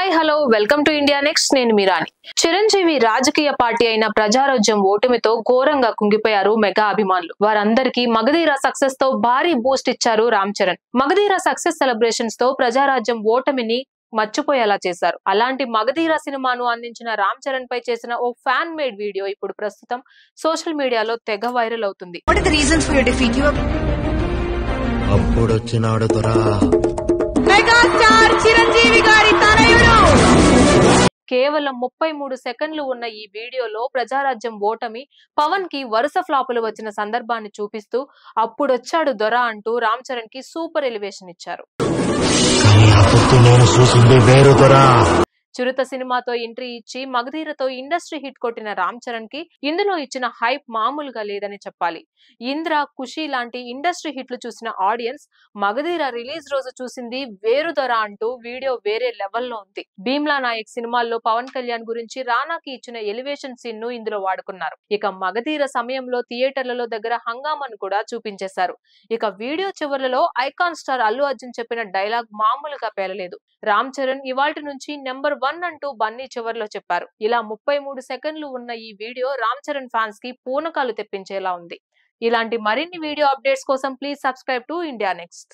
Hi hello welcome to India next. నేను మీరాని. చిరంజీవి రాజకీయ party అయిన ప్రజారాజ్యం ఓటమితో ఘోరంగా కుంగిపోయారు మెగా అభిమానులు. వారందరికీ మగధీర సక్సెస్ తో భారీ బూస్ట్ ఇచ్చారు రామ్ చరణ్. మగధీర సక్సెస్ సెలబ్రేషన్స్ తో ప్రజారాజ్యం ఓటమిని మర్చిపోయేలా చేశారు. అలాంటి మగధీర సినిమాను అందించిన రామ్ చరణ్ పై చేసిన ఓ ఫ్యాన్ మేడ్ వీడియో ఇప్పుడు ప్రస్తుతం సోషల్ మీడియాలో తెగ వైరల్ అవుతుంది. అప్పుడొచ్చినాడు దొరా మెగాస్టార్ చిరంజీవి గారి తనయుడు. కేవలం 33 సెకండ్లు ఉన్న ఈ వీడియోలో ప్రజారాజ్యం ఓటమి, పవన్ కి వరుస ఫ్లాపులు వచ్చిన సందర్భాన్ని చూపిస్తూ అప్పుడొచ్చాడు దొర అంటూ రామ్ చరణ్ కి సూపర్ ఎలివేషన్ ఇచ్చారు. చిరుత సినిమాతో ఎంట్రీ ఇచ్చి మగధీరతో ఇండస్ట్రీ హిట్ కొట్టిన రామ్ చరణ్ కి ఇందులో ఇచ్చిన హైప్ మామూలుగా లేదని చెప్పాలి. ఇంద్ర, ఖుషి లాంటి ఇండస్ట్రీ హిట్లు చూసిన ఆడియన్స్ మగధీర రిలీజ్ రోజు చూసింది వేరుదొర అంటూ వీడియో వేరే లెవెల్లో ఉంది. భీమ్లా నాయక్ సినిమాల్లో పవన్ కళ్యాణ్ గురించి రానాకి ఇచ్చిన ఎలివేషన్ సీన్ ను ఇందులో వాడుకున్నారు. ఇక మగధీర సమయంలో థియేటర్లలో దగ్గర హంగామాను కూడా చూపించేశారు. ఇక వీడియో చివరలో ఐకాన్ స్టార్ అల్లు అర్జున్ చెప్పిన డైలాగ్ మామూలుగా పేలలేదు. రామ్ చరణ్ ఇవాల్టి నుంచి నెంబర్ 1 అంటూ బన్నీ చివర్లో చెప్పారు. ఇలా 33 సెకండ్లు ఉన్న ఈ వీడియో రామ్ చరణ్ ఫ్యాన్స్ కి పూనకాలు తెప్పించేలా ఉంది. ఇలాంటి మరిన్ని వీడియో అప్డేట్స్ కోసం please subscribe to India next.